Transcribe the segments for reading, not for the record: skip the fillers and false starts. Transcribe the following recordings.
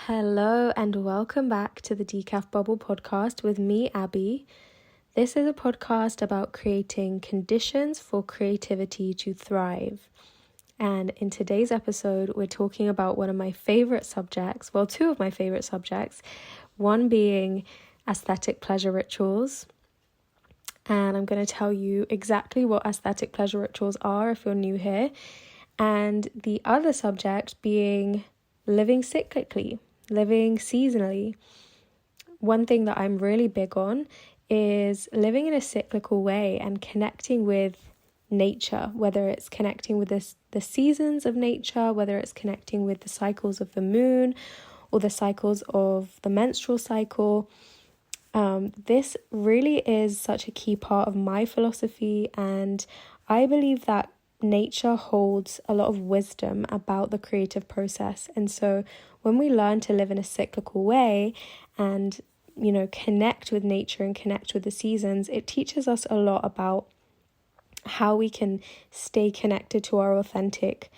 Hello and welcome back to the Decaf Bubble podcast with me, Abby. This is a podcast about creating conditions for creativity to thrive. And in today's episode, we're talking about one of my favorite subjects, well, two of my favorite subjects, one being aesthetic pleasure rituals. And I'm going to tell you exactly what aesthetic pleasure rituals are if you're new here. And the other subject being living cyclically, living seasonally. One thing that I'm really big on is living in a cyclical way and connecting with nature, whether it's connecting with the seasons of nature, whether it's connecting with the cycles of the moon or the cycles of the menstrual cycle. This really is such a key part of my philosophy, and I believe that nature holds a lot of wisdom about the creative process. And so when we learn to live in a cyclical way and, connect with nature and connect with the seasons, it teaches us a lot about how we can stay connected to our authentic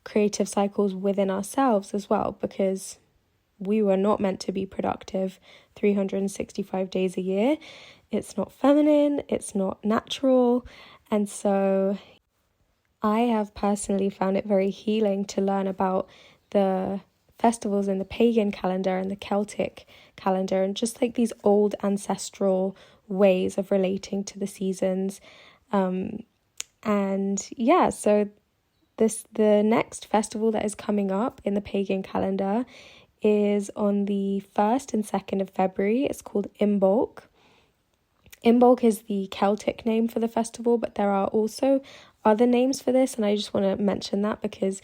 creative cycles within ourselves as well, because we were not meant to be productive 365 days a year. It's not feminine, it's not natural. And so I have personally found it very healing to learn about the festivals in the pagan calendar and the Celtic calendar, and just like these old ancestral ways of relating to the seasons. So the next festival that is coming up in the pagan calendar is on the 1st and 2nd of February. It's called Imbolc. Imbolc is the Celtic name for the festival, but there are also other names for this, and I just want to mention that because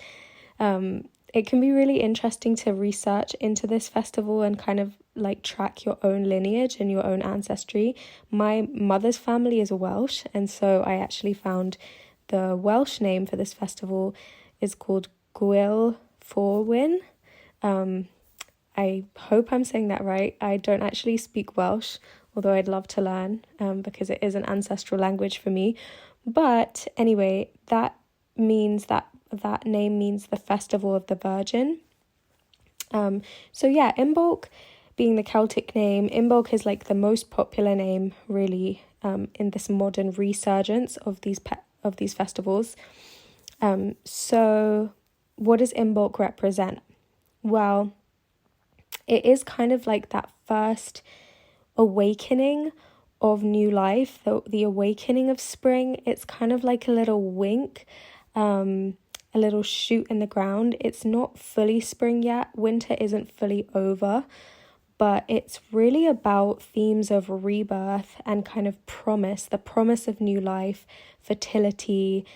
it can be really interesting to research into this festival and kind of like track your own lineage and your own ancestry. My mother's family is Welsh, and so I actually found the Welsh name for this festival is called Gwyl Forwyn. I hope I'm saying that right. I don't actually speak Welsh, although I'd love to learn because it is an ancestral language for me. But anyway, that means that name means the Festival of the Virgin. Imbolc being the Celtic name, Imbolc is like the most popular name really in this modern resurgence of these festivals. So what does Imbolc represent? Well, it is kind of like that first awakening of new life, the awakening of spring. It's kind of like a little wink, a little shoot in the ground. It's not fully spring yet. Winter isn't fully over, but it's really about themes of rebirth and kind of promise, the promise of new life, fertility.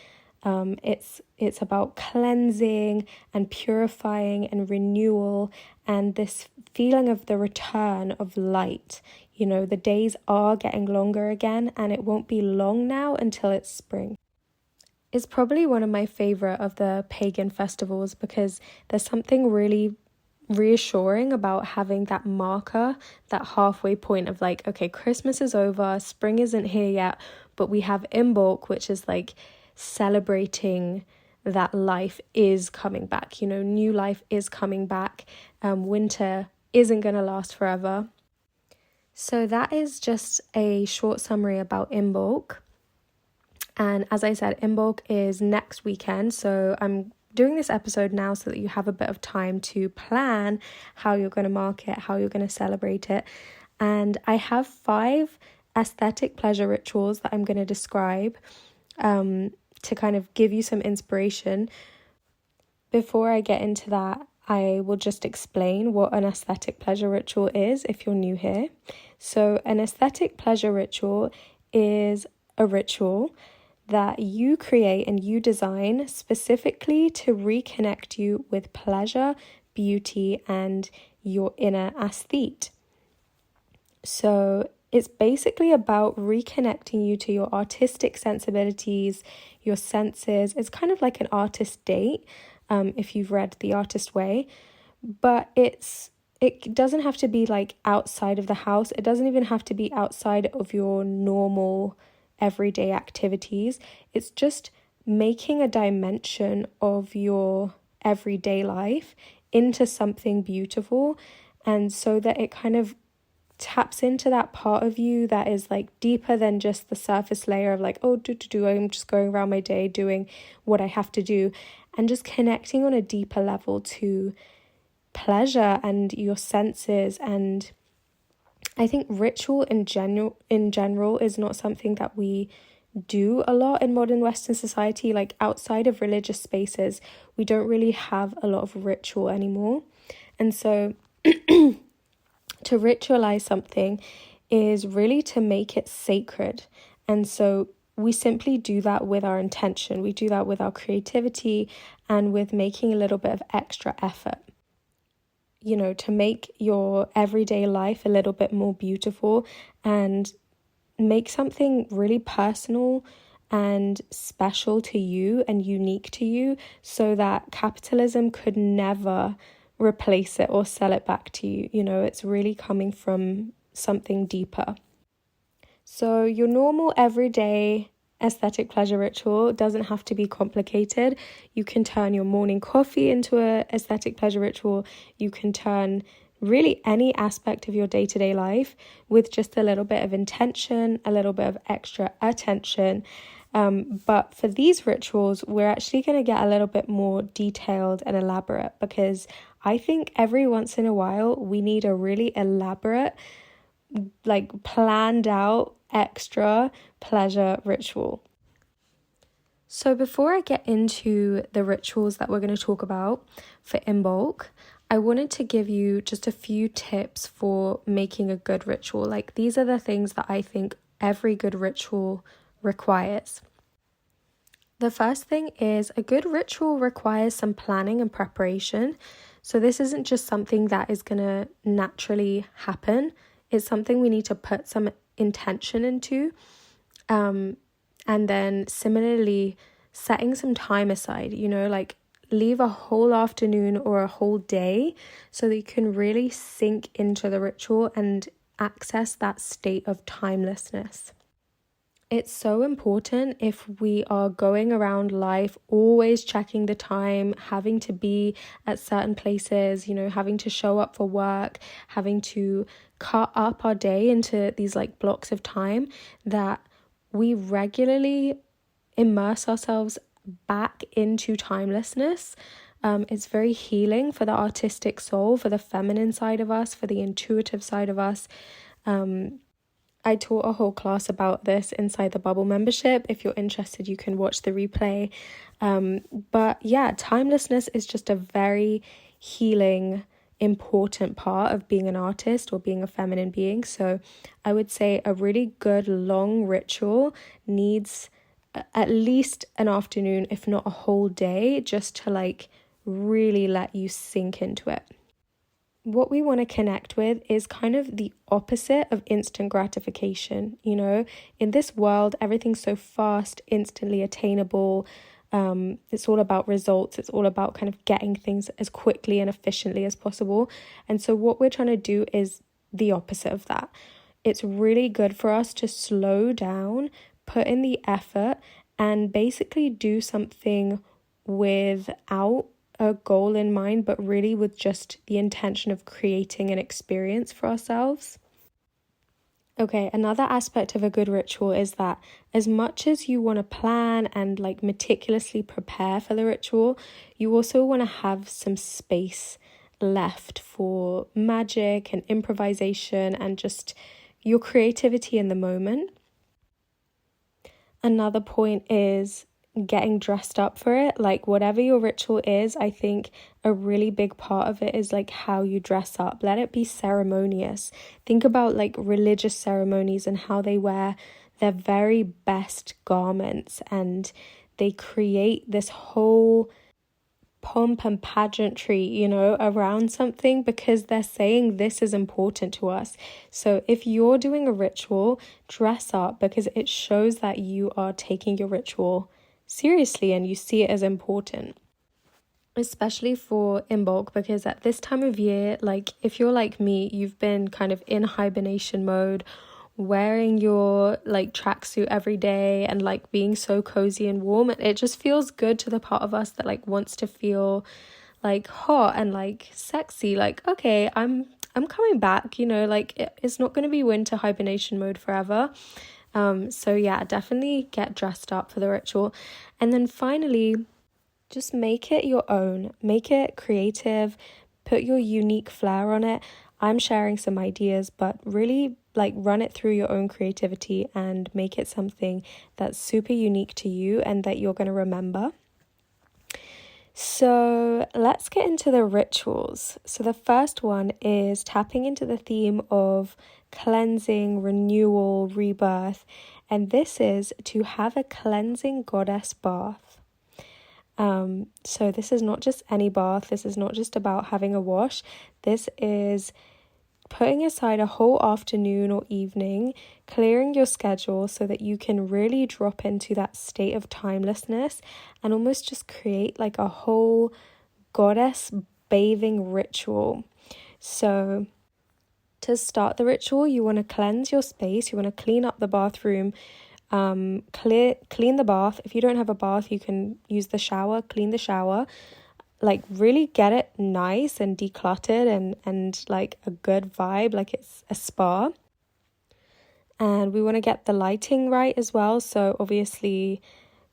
It's about cleansing and purifying and renewal and this feeling of the return of light. The days are getting longer again, and it won't be long now until it's spring. It's probably one of my favorite of the pagan festivals because there's something really reassuring about having that marker, that halfway point of like, okay, Christmas is over, spring isn't here yet, but we have Imbolc, which is like celebrating that life is coming back. New life is coming back. Winter isn't going to last forever. So that is just a short summary about Imbolc. And as I said, Imbolc is next weekend. So I'm doing this episode now so that you have a bit of time to plan how you're going to mark it, how you're going to celebrate it. And I have 5 aesthetic pleasure rituals that I'm going to describe to kind of give you some inspiration. Before I get into that, I will just explain what an aesthetic pleasure ritual is if you're new here. So an aesthetic pleasure ritual is a ritual that you create and you design specifically to reconnect you with pleasure, beauty, and your inner aesthete. So it's basically about reconnecting you to your artistic sensibilities, your senses. It's kind of like an artist date, if you've read The Artist Way, but it doesn't have to be like outside of the house. It doesn't even have to be outside of your normal everyday activities. It's just making a dimension of your everyday life into something beautiful, and so that it kind of taps into that part of you that is like deeper than just the surface layer of like, oh, I'm just going around my day doing what I have to do, and just connecting on a deeper level to pleasure and your senses. And I think ritual in general is not something that we do a lot in modern Western society. Like outside of religious spaces, we don't really have a lot of ritual anymore. And so to ritualize something is really to make it sacred. And so we simply do that with our intention. We do that with our creativity and with making a little bit of extra effort, you know, to make your everyday life a little bit more beautiful and make something really personal and special to you and unique to you, so that capitalism could never replace it or sell it back to you. You know, it's really coming from something deeper. So your normal everyday aesthetic pleasure ritual doesn't have to be complicated. You can turn your morning coffee into a aesthetic pleasure ritual. You can turn really any aspect of your day-to-day life with just a little bit of intention, a little bit of extra attention. But for these rituals, we're actually going to get a little bit more detailed and elaborate, because I think every once in a while we need a really elaborate, like planned out extra pleasure ritual. So before I get into the rituals that we're going to talk about for Imbolc, I wanted to give you just a few tips for making a good ritual. Like, these are the things that I think every good ritual requires. The first thing is, a good ritual requires some planning and preparation. So this isn't just something that is going to naturally happen. It's something we need to put some intention into. And then similarly, setting some time aside, you know, like leave a whole afternoon or a whole day so that you can really sink into the ritual and access that state of timelessness. It's so important if we are going around life always checking the time, having to be at certain places, you know, having to show up for work, having to cut up our day into these like blocks of time, that we regularly immerse ourselves back into timelessness. It's very healing for the artistic soul, for the feminine side of us, for the intuitive side of us. I taught a whole class about this inside the Bubble membership. If you're interested, you can watch the replay. But yeah, timelessness is just a very healing, important part of being an artist or being a feminine being. So I would say a really good long ritual needs at least an afternoon, if not a whole day, just to like really let you sink into it. What we want to connect with is kind of the opposite of instant gratification. You know, in this world, everything's so fast, instantly attainable. It's all about results. It's all about kind of getting things as quickly and efficiently as possible. And so what we're trying to do is the opposite of that. It's really good for us to slow down, put in the effort, and basically do something without a goal in mind, but really with just the intention of creating an experience for ourselves. Okay, another aspect of a good ritual is that as much as you want to plan and like meticulously prepare for the ritual, you also want to have some space left for magic and improvisation and just your creativity in the moment. Another point is getting dressed up for it. Like, whatever your ritual is, I think a really big part of it is like how you dress up. Let it be ceremonious. Think about like religious ceremonies and how they wear their very best garments and they create this whole pomp and pageantry, you know, around something because they're saying this is important to us. So if you're doing a ritual, dress up because it shows that you are taking your ritual seriously and you see it as important. Especially for Imbolc, because at this time of year, like if you're like me, you've been kind of in hibernation mode, wearing your like tracksuit every day and like being so cozy and warm. It just feels good to the part of us that like wants to feel like hot and like sexy, like, okay, I'm coming back, you know, like it's not going to be winter hibernation mode forever. So yeah, definitely get dressed up for the ritual. And then finally, just make it your own, make it creative, put your unique flair on it. I'm sharing some ideas, but really like run it through your own creativity and make it something that's super unique to you and that you're going to remember. So let's get into the rituals. So the first one is tapping into the theme of cleansing, renewal, rebirth. And this is to have a cleansing goddess bath. So this is not just any bath. This is not just about having a wash. This is putting aside a whole afternoon or evening, clearing your schedule so that you can really drop into that state of timelessness and almost just create like a whole goddess bathing ritual. So to start the ritual, you want to cleanse your space, you want to clean up the bathroom, clean the bath. If you don't have a bath, you can use the shower, clean the shower. Like really get it nice and decluttered and like a good vibe, like it's a spa. And we want to get the lighting right as well. So obviously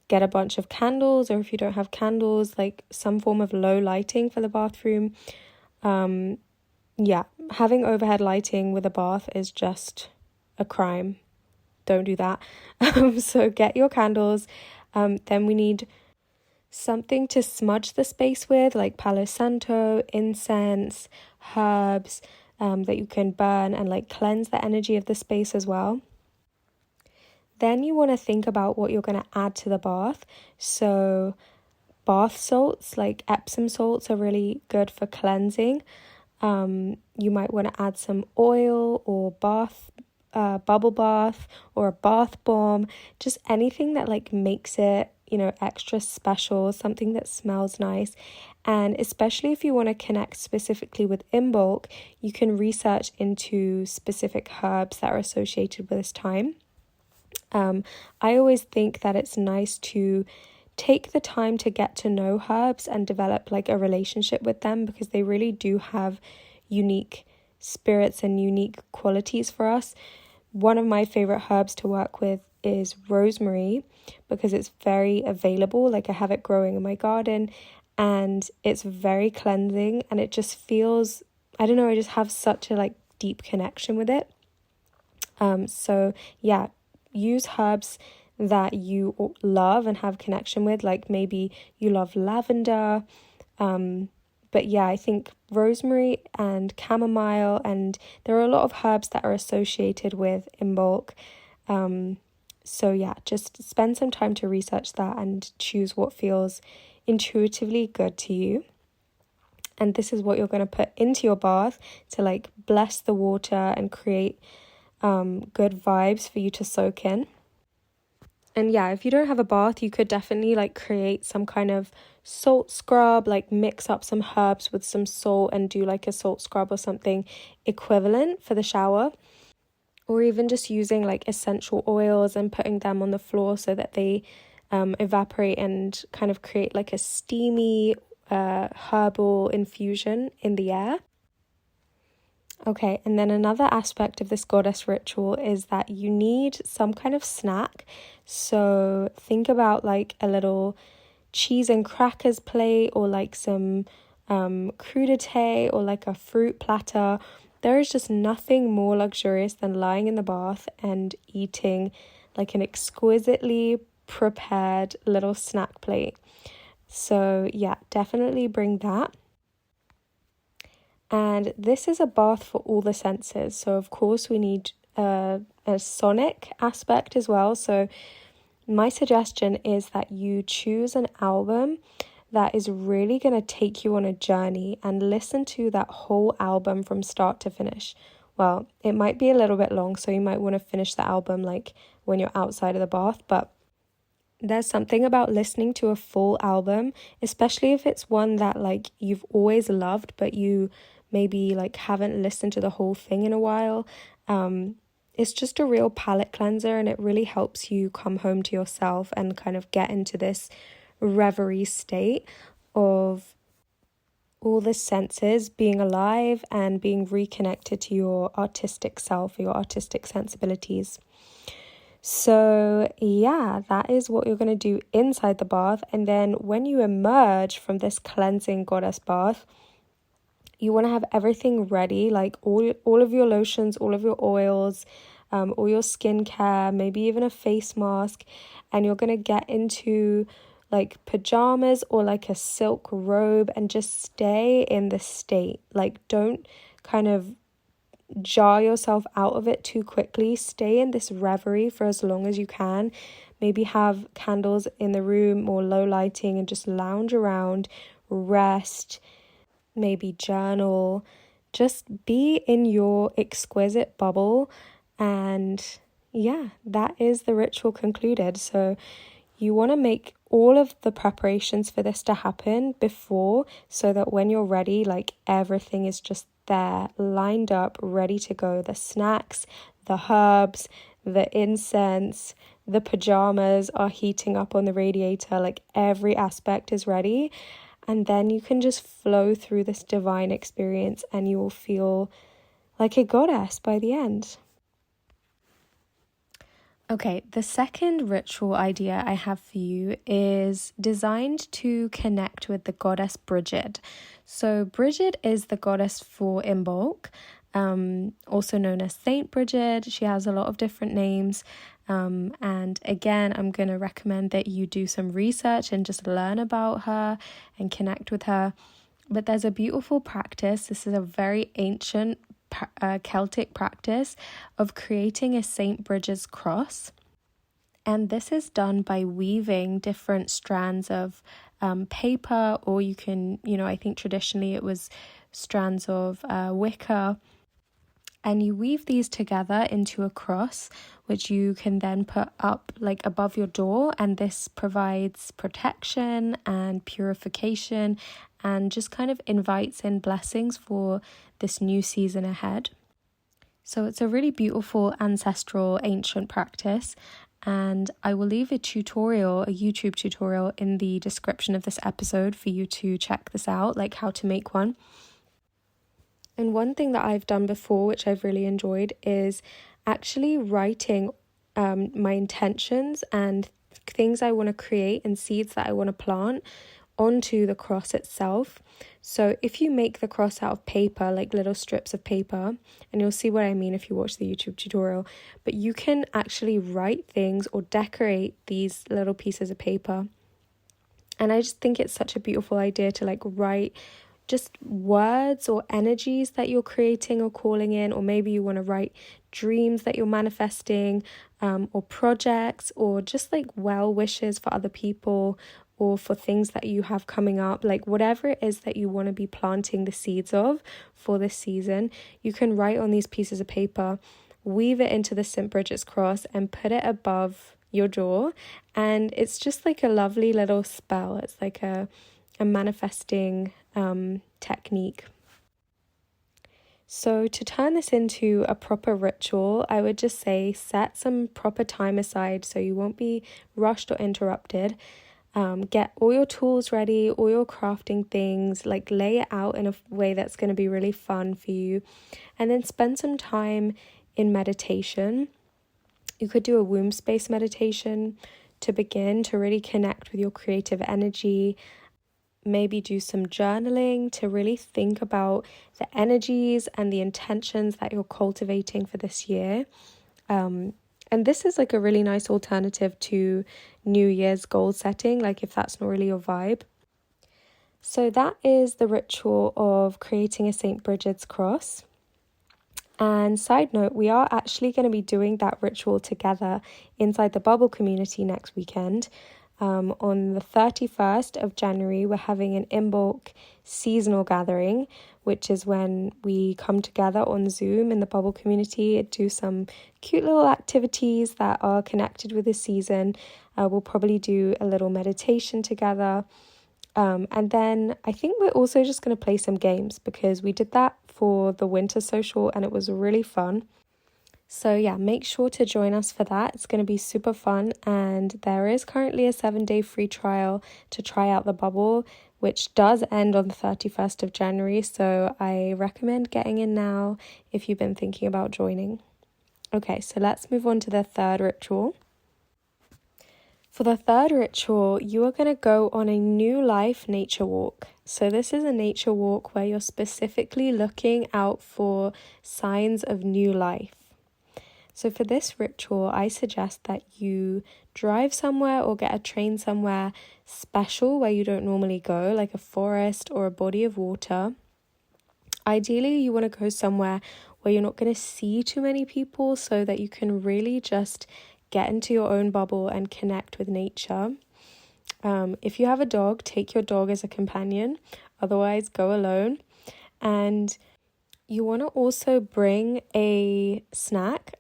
get a bunch of candles, or if you don't have candles, like some form of low lighting for the bathroom. Yeah, having overhead lighting with a bath is just a crime. Don't do that. So get your candles. Then we need something to smudge the space with, like Palo Santo, incense, herbs that you can burn and like cleanse the energy of the space as well. Then you want to think about what you're going to add to the bath. So bath salts, like Epsom salts, are really good for cleansing. You might want to add some oil or bubble bath or a bath bomb, just anything that like makes it, you know, extra special, something that smells nice. And especially if you want to connect specifically with Imbolc, you can research into specific herbs that are associated with this time. I always think that it's nice to take the time to get to know herbs and develop like a relationship with them, because they really do have unique spirits and unique qualities for us. One of my favorite herbs to work with is rosemary, because it's very available. Like I have it growing in my garden and it's very cleansing, and it just feels, I don't know, I just have such a like deep connection with it. So yeah, use herbs that you love and have connection with, like maybe you love lavender, but yeah, I think rosemary and chamomile, and there are a lot of herbs that are associated with Imbolc. So yeah, just spend some time to research that and choose what feels intuitively good to you. And this is what you're going to put into your bath to like bless the water and create good vibes for you to soak in. And yeah, if you don't have a bath, you could definitely like create some kind of salt scrub, like mix up some herbs with some salt and do like a salt scrub or something equivalent for the shower. Or even just using like essential oils and putting them on the floor so that they evaporate and kind of create like a steamy herbal infusion in the air. Okay, and then another aspect of this goddess ritual is that you need some kind of snack. So think about like a little cheese and crackers plate, or like some crudité, or like a fruit platter. There is just nothing more luxurious than lying in the bath and eating like an exquisitely prepared little snack plate. So yeah, definitely bring that. And this is a bath for all the senses. So of course we need a sonic aspect as well. So my suggestion is that you choose an album that is really going to take you on a journey and listen to that whole album from start to finish. Well, it might be a little bit long, so you might want to finish the album like when you're outside of the bath, but there's something about listening to a full album, especially if it's one that like you've always loved, but you maybe like haven't listened to the whole thing in a while. It's just a real palate cleanser, and it really helps you come home to yourself and kind of get into this reverie state of all the senses being alive and being reconnected to your artistic self, your artistic sensibilities. So yeah, that is what you're going to do inside the bath. And then when you emerge from this cleansing goddess bath, you want to have everything ready, like all of your lotions, all of your oils, all your skincare, maybe even a face mask. And you're going to get into like pajamas or like a silk robe and just stay in the state. Like, don't kind of jar yourself out of it too quickly. Stay in this reverie for as long as you can. Maybe have candles in the room or low lighting and just lounge around, rest, maybe journal. Just be in your exquisite bubble. And yeah, that is the ritual concluded. So you want to make all of the preparations for this to happen before, so that when you're ready, like everything is just there, lined up, ready to go. The snacks, the herbs, the incense, the pajamas are heating up on the radiator, like every aspect is ready. And then you can just flow through this divine experience and you will feel like a goddess by the end. Okay, the second ritual idea I have for you is designed to connect with the goddess Bridget. So Bridget is the goddess for Imbolc, also known as Saint Bridget. She has a lot of different names. And again, I'm going to recommend that you do some research and just learn about her and connect with her. But there's a beautiful practice. This is a very ancient Celtic practice of creating a Saint Bridget's cross. And this is done by weaving different strands of paper, or you can, I think traditionally it was strands of wicker. And you weave these together into a cross, which you can then put up like above your door. And this provides protection and purification and just kind of invites in blessings for this new season ahead. So it's a really beautiful ancestral ancient practice. And I will leave a YouTube tutorial in the description of this episode for you to check this out, like how to make one. And one thing that I've done before, which I've really enjoyed, is actually writing my intentions and things I want to create and seeds that I want to plant onto the cross itself. So if you make the cross out of paper, like little strips of paper, and you'll see what I mean if you watch the YouTube tutorial, but you can actually write things or decorate these little pieces of paper. And I just think it's such a beautiful idea to like write just words or energies that you're creating or calling in, or maybe you want to write dreams that you're manifesting, or projects, or just like well wishes for other people, or for things that you have coming up, like whatever it is that you want to be planting the seeds of for this season. You can write on these pieces of paper, weave it into the St. Bridget's cross and put it above your door, and it's just like a lovely little spell. It's like a manifesting technique. So to turn this into a proper ritual, I would just say set some proper time aside so you won't be rushed or interrupted. Get all your tools ready, all your crafting things, like lay it out in a way that's going to be really fun for you. And then spend some time in meditation. You could do a womb space meditation to begin to really connect with your creative energy. Maybe do some journaling to really think about the energies and the intentions that you're cultivating for this year. And this is like a really nice alternative to New Year's goal setting, like if that's not really your vibe. So that is the ritual of creating a St. Bridget's cross. And side note, we are actually going to be doing that ritual together inside the Bubble community next weekend. On the 31st of January, we're having an Imbolc seasonal gathering, which is when we come together on Zoom in the Bubble community, do some cute little activities that are connected with the season. We'll probably do a little meditation together. And then I think we're also just going to play some games because we did that for the winter social and it was really fun. So yeah, make sure to join us for that. It's going to be super fun, and there is currently a 7-day free trial to try out the bubble, which does end on the 31st of January. So I recommend getting in now if you've been thinking about joining. Okay, so let's move on to the third ritual. For the third ritual, you are going to go on a new life nature walk. So this is a nature walk where you're specifically looking out for signs of new life. So for this ritual, I suggest that you drive somewhere or get a train somewhere special where you don't normally go, like a forest or a body of water. Ideally, you want to go somewhere where you're not going to see too many people so that you can really just get into your own bubble and connect with nature. If you have a dog, take your dog as a companion. Otherwise, go alone. And you want to also bring a snack.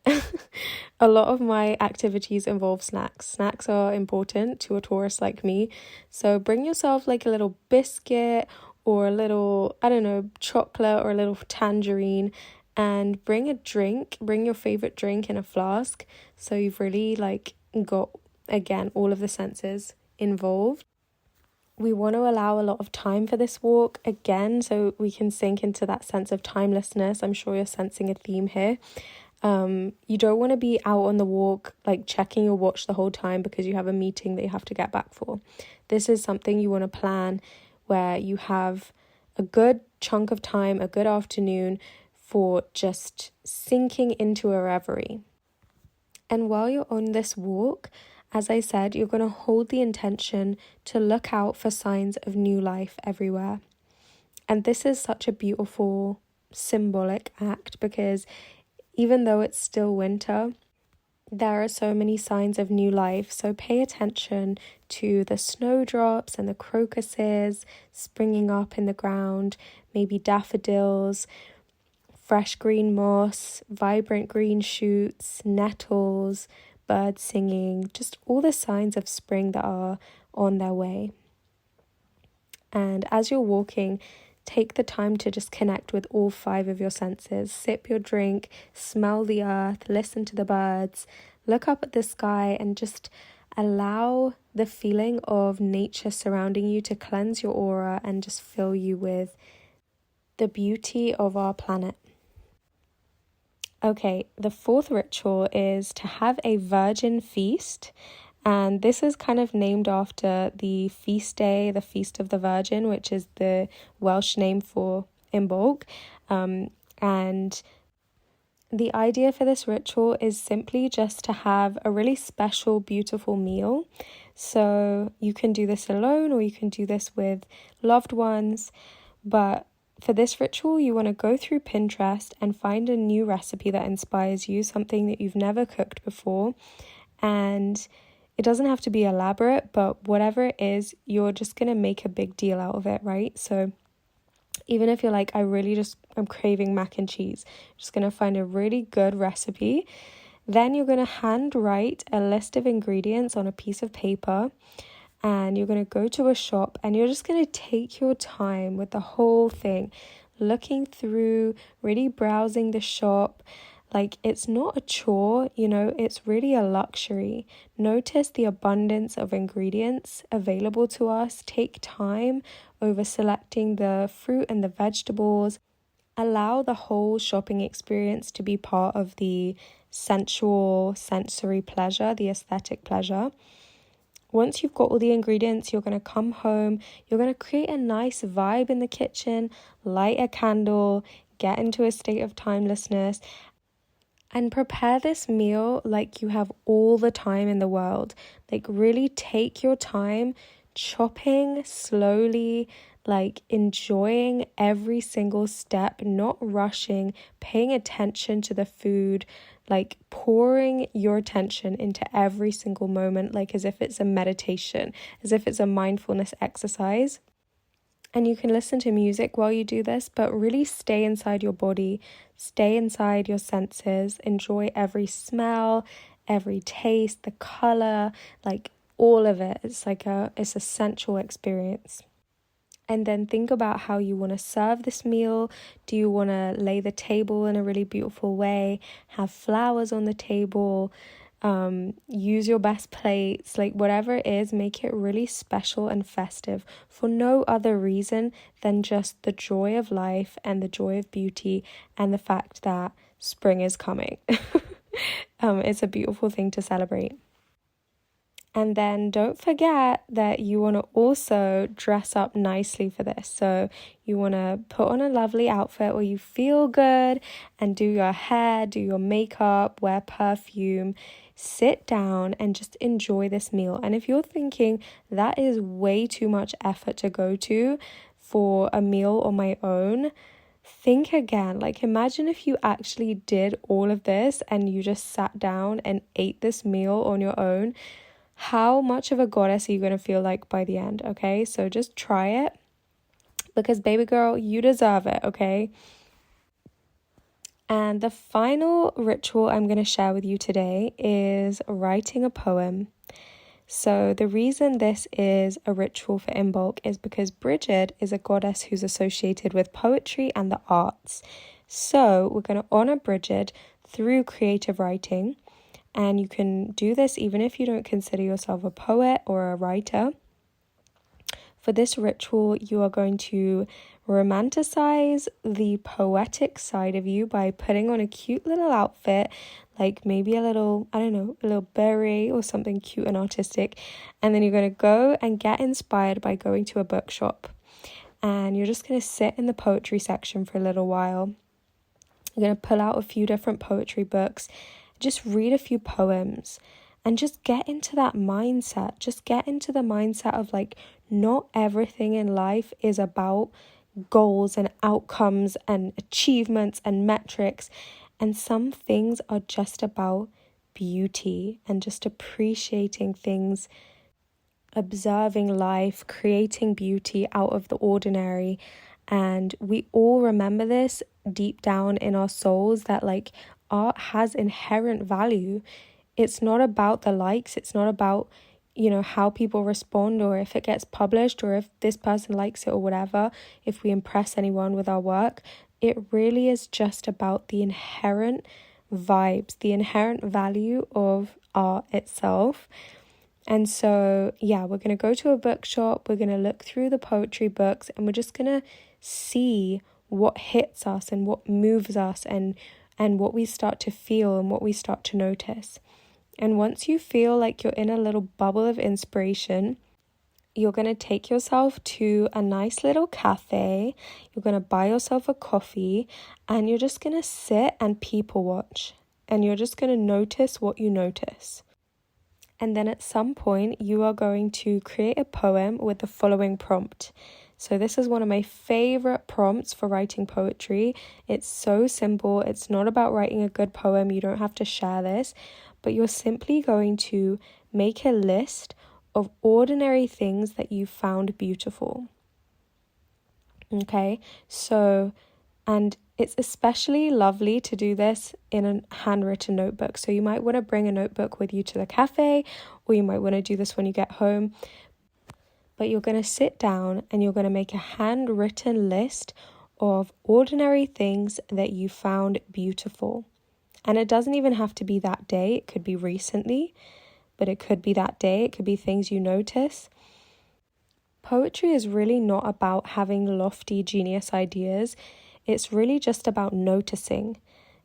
A lot of my activities involve snacks. Snacks are important to a tourist like me. So bring yourself like a little biscuit or a little, I don't know, chocolate or a little tangerine, and bring a drink. Bring your favorite drink in a flask. So you've really like got, again, all of the senses involved. We want to allow a lot of time for this walk again, so we can sink into that sense of timelessness. I'm sure you're sensing a theme here. You don't want to be out on the walk, like checking your watch the whole time because you have a meeting that you have to get back for. This is something you want to plan where you have a good chunk of time, a good afternoon for just sinking into a reverie. And while you're on this walk, as I said, you're going to hold the intention to look out for signs of new life everywhere. And this is such a beautiful symbolic act because even though it's still winter, there are so many signs of new life. So pay attention to the snowdrops and the crocuses springing up in the ground, maybe daffodils, fresh green moss, vibrant green shoots, nettles, birds singing, just all the signs of spring that are on their way. And as you're walking, take the time to just connect with all 5 of your senses. Sip your drink, smell the earth, listen to the birds, look up at the sky, and just allow the feeling of nature surrounding you to cleanse your aura and just fill you with the beauty of our planet. Okay, the 4th ritual is to have a virgin feast. And this is kind of named after the feast day, the Feast of the Virgin, which is the Welsh name for Imbolc. And the idea for this ritual is simply just to have a really special, beautiful meal. So you can do this alone or you can do this with loved ones. But for this ritual, you want to go through Pinterest and find a new recipe that inspires you, something that you've never cooked before. And it doesn't have to be elaborate, but whatever it is, you're just going to make a big deal out of it, right? So even if you're like, I'm craving mac and cheese, just going to find a really good recipe. Then you're going to hand write a list of ingredients on a piece of paper, and you're going to go to a shop and you're just going to take your time with the whole thing, looking through, really browsing the shop. Like, it's not a chore, it's really a luxury. Notice the abundance of ingredients available to us. Take time over selecting the fruit and the vegetables. Allow the whole shopping experience to be part of the sensual, sensory pleasure, the aesthetic pleasure. Once you've got all the ingredients, you're going to come home, you're going to create a nice vibe in the kitchen, light a candle, get into a state of timelessness, and prepare this meal like you have all the time in the world. Like, really take your time, chopping slowly, like enjoying every single step, not rushing, paying attention to the food, like pouring your attention into every single moment, like as if it's a meditation, as if it's a mindfulness exercise. And you can listen to music while you do this, but really stay inside your body, stay inside your senses, enjoy every smell, every taste, the color, like all of it. It's a sensual experience. And then think about how you want to serve this meal. Do you want to lay the table in a really beautiful way, have flowers on the table, use your best plates, like whatever it is, make it really special and festive for no other reason than just the joy of life and the joy of beauty and the fact that spring is coming. It's a beautiful thing to celebrate. And then don't forget that you want to also dress up nicely for this. So you want to put on a lovely outfit where you feel good and do your hair, do your makeup, wear perfume, sit down and just enjoy this meal. And if you're thinking that is way too much effort to go to for a meal on my own, think again. Like, imagine if you actually did all of this and you just sat down and ate this meal on your own. How much of a goddess are you going to feel like by the end? Okay, so just try it, because baby girl, you deserve it. Okay. And the final ritual I'm going to share with you today is writing a poem. So the reason this is a ritual for Imbolc is because Bridget is a goddess who's associated with poetry and the arts. So we're going to honor Bridget through creative writing. And you can do this even if you don't consider yourself a poet or a writer. For this ritual, you are going to romanticize the poetic side of you by putting on a cute little outfit, like maybe a little, I don't know, a little beret or something cute and artistic. And then you're going to go and get inspired by going to a bookshop. And you're just going to sit in the poetry section for a little while. You're going to pull out a few different poetry books. Just read a few poems and just get into that mindset. Just get into the mindset of like, not everything in life is about goals and outcomes and achievements and metrics. And some things are just about beauty and just appreciating things, observing life, creating beauty out of the ordinary. And we all remember this deep down in our souls, that like art has inherent value. It's not about the likes. It's not about, you know, how people respond or if it gets published or if this person likes it or whatever, if we impress anyone with our work. It really is just about the inherent vibes, the inherent value of art itself. And so, yeah, we're going to go to a bookshop, we're going to look through the poetry books, and we're just going to see what hits us and what moves us and what we start to feel and what we start to notice. And once you feel like you're in a little bubble of inspiration, you're going to take yourself to a nice little cafe, you're going to buy yourself a coffee, and you're just going to sit and people watch. And you're just going to notice what you notice. And then at some point, you are going to create a poem with the following prompt. So this is one of my favorite prompts for writing poetry. It's so simple. It's not about writing a good poem. You don't have to share this, but you're simply going to make a list of ordinary things that you found beautiful. Okay, so, and it's especially lovely to do this in a handwritten notebook. So you might want to bring a notebook with you to the cafe, or you might want to do this when you get home. But you're going to sit down and you're going to make a handwritten list of ordinary things that you found beautiful. And it doesn't even have to be that day. It could be recently, but it could be that day. It could be things you notice. Poetry is really not about having lofty genius ideas. It's really just about noticing.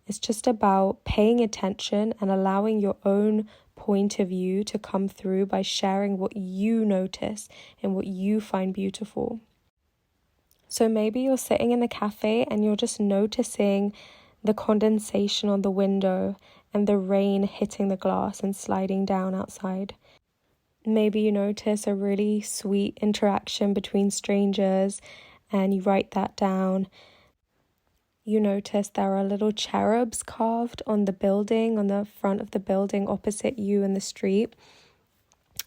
It's just about paying attention and allowing your own point of view to come through by sharing what you notice and what you find beautiful. So maybe you're sitting in the cafe and you're just noticing the condensation on the window and the rain hitting the glass and sliding down outside. Maybe you notice a really sweet interaction between strangers and you write that down. You notice there are little cherubs carved on the building, on the front of the building opposite you in the street.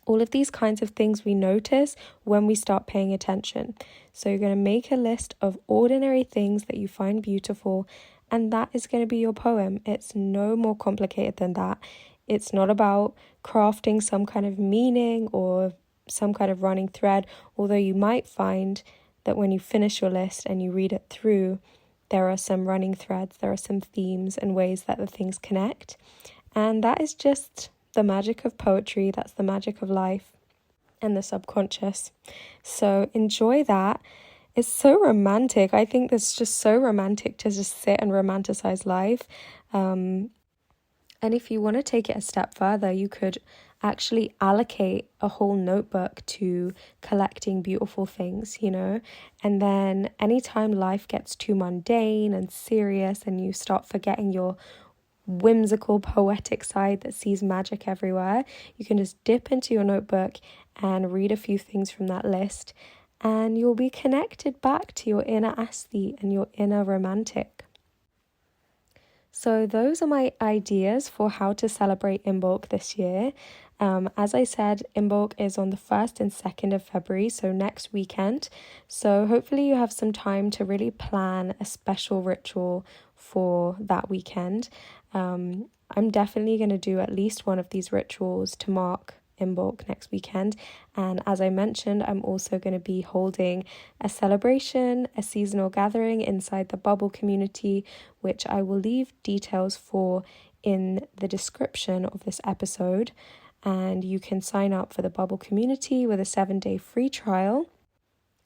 All of these kinds of things we notice when we start paying attention. So you're going to make a list of ordinary things that you find beautiful, and that is going to be your poem. It's no more complicated than that. It's not about crafting some kind of meaning or some kind of running thread, although you might find that when you finish your list and you read it through, there are some running threads, there are some themes and ways that the things connect. And that is just the magic of poetry, that's the magic of life and the subconscious. So enjoy that. It's so romantic. I think it's just so romantic to just sit and romanticize life. And if you want to take it a step further, you could actually allocate a whole notebook to collecting beautiful things, and then anytime life gets too mundane and serious and you start forgetting your whimsical, poetic side that sees magic everywhere, you can just dip into your notebook and read a few things from that list, and you'll be connected back to your inner aesthete and your inner romantic. So those are my ideas for how to celebrate Imbolc this year. As I said, Imbolc is on the 1st and 2nd of February, so next weekend. So hopefully you have some time to really plan a special ritual for that weekend. I'm definitely going to do at least one of these rituals to mark Imbolc next weekend. And as I mentioned, I'm also going to be holding a celebration, a seasonal gathering inside the Bubble community, which I will leave details for in the description of this episode. And you can sign up for the Bubble community with a 7-day free trial.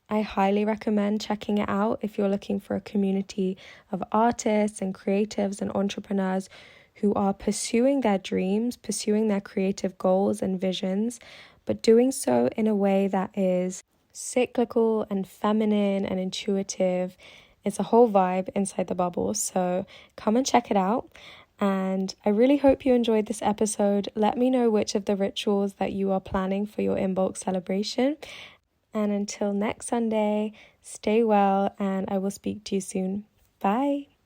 I highly recommend checking it out if you're looking for a community of artists and creatives and entrepreneurs who are pursuing their dreams, pursuing their creative goals and visions, but doing so in a way that is cyclical and feminine and intuitive. It's a whole vibe inside the Bubble, so come and check it out. And I really hope you enjoyed this episode. Let me know which of the rituals that you are planning for your Imbolc celebration. And until next Sunday, stay well, and I will speak to you soon. Bye.